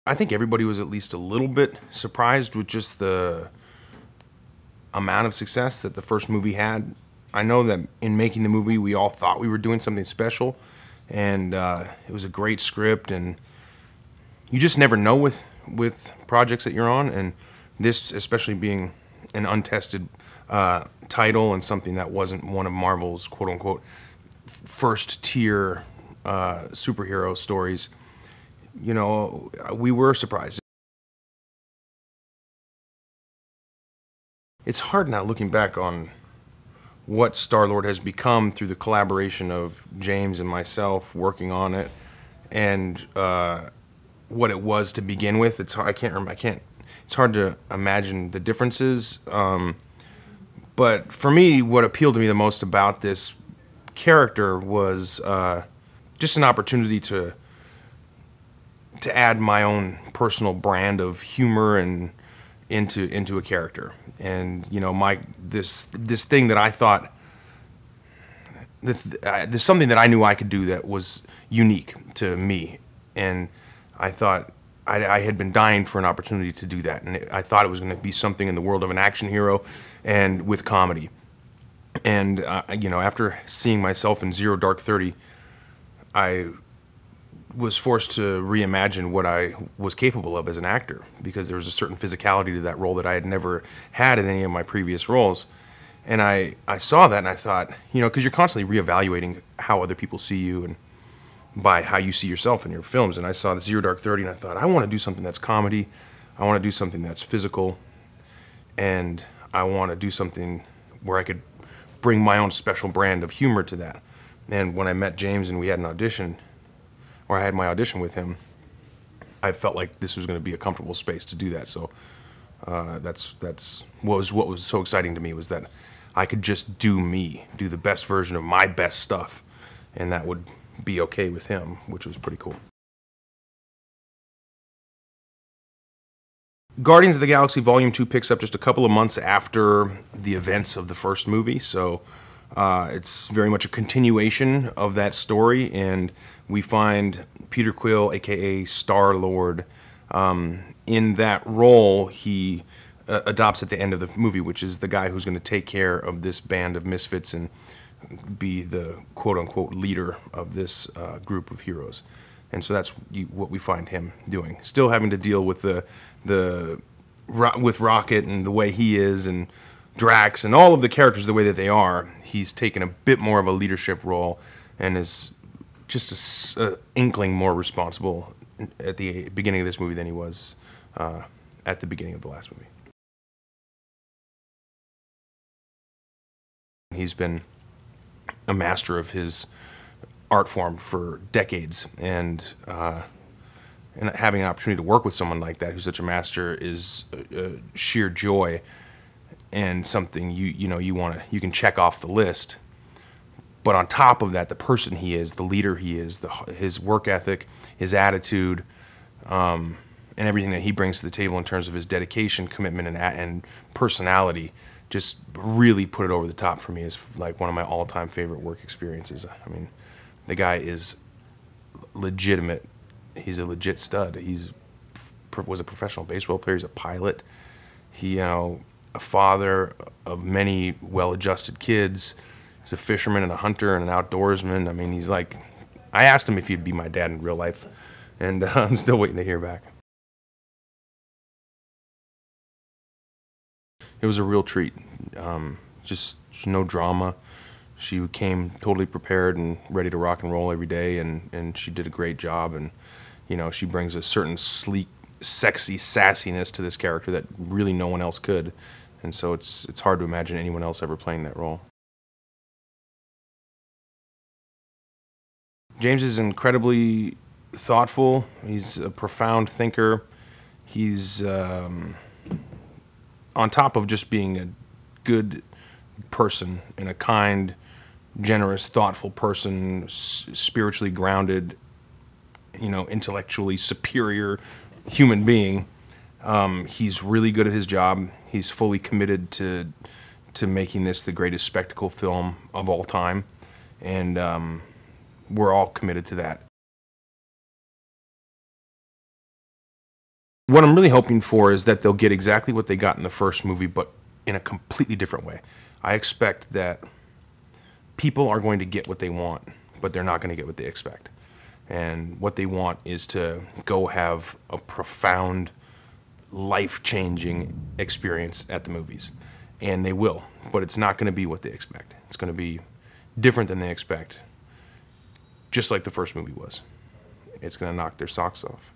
I think everybody was at least a little bit surprised with just the amount of success that the first movie had. I know that in making the movie, we all thought we were doing something special, and it was a great script, and you just never know with projects that you're on, and this especially being an untested title and something that wasn't one of Marvel's quote-unquote first-tier superhero stories. You know, we were surprised. It's hard now looking back on what Star-Lord has become through the collaboration of James and myself working on it, and what it was to begin with. It's hard, it's hard to imagine the differences. But for me, what appealed to me the most about this character was just an opportunity to add my own personal brand of humor and into a character. And you know, this thing that I thought, there's something that I knew I could do that was unique to me, and I thought I had been dying for an opportunity to do that, and I thought it was going to be something in the world of an action hero and with comedy. And you know, after seeing myself in Zero Dark 30, I was forced to reimagine what I was capable of as an actor, because there was a certain physicality to that role that I had never had in any of my previous roles. And I saw that and I thought, you know, because you're constantly reevaluating how other people see you and by how you see yourself in your films. And I saw the Zero Dark 30 and I thought, I want to do something that's comedy, I want to do something that's physical, and I want to do something where I could bring my own special brand of humor to that. And when I met James and we had an audition, or I had my audition with him, I felt like this was going to be a comfortable space to do that. So that's what was so exciting to me, was that I could just do me, do the best version of my best stuff, and that would be okay with him, which was pretty cool. Guardians of the Galaxy Volume 2 picks up just a couple of months after the events of the first movie, so it's very much a continuation of that story, and we find Peter Quill, aka Star-Lord, in that role he adopts at the end of the movie, which is the guy who's going to take care of this band of misfits and be the quote-unquote leader of this group of heroes. And so that's what we find him doing. Still having to deal with with Rocket and the way he is, and Drax and all of the characters the way that they are. He's taken a bit more of a leadership role and is just an inkling more responsible at the beginning of this movie than he was at the beginning of the last movie. He's been a master of his art form for decades, and having an opportunity to work with someone like that who's such a master is sheer joy, and something you can check off the list. But on top of that, the person he is, the leader he is, his work ethic, his attitude, and everything that he brings to the table in terms of his dedication, commitment, and personality, just really put it over the top for me as like one of my all-time favorite work experiences. I mean, the guy is legitimate. He's a legit stud. Was a professional baseball player. He's a pilot. He, you know, a father of many well-adjusted kids. He's a fisherman and a hunter and an outdoorsman. I mean, he's like, I asked him if he'd be my dad in real life, and I'm still waiting to hear back. It was a real treat. Just no drama. She came totally prepared and ready to rock and roll every day, and she did a great job. And you know, she brings a certain sleek, sexy sassiness to this character that really no one else could. And so it's hard to imagine anyone else ever playing that role. James is incredibly thoughtful. He's a profound thinker. He's on top of just being a good person and a kind, generous, thoughtful person, spiritually grounded, you know, intellectually superior human being. He's really good at his job. He's fully committed to making this the greatest spectacle film of all time, and we're all committed to that. What I'm really hoping for is that they'll get exactly what they got in the first movie, but in a completely different way. I expect that people are going to get what they want, but they're not going to get what they expect. And what they want is to go have a profound, life-changing experience at the movies. And they will, but it's not going to be what they expect. It's going to be different than they expect, just like the first movie was. It's going to knock their socks off.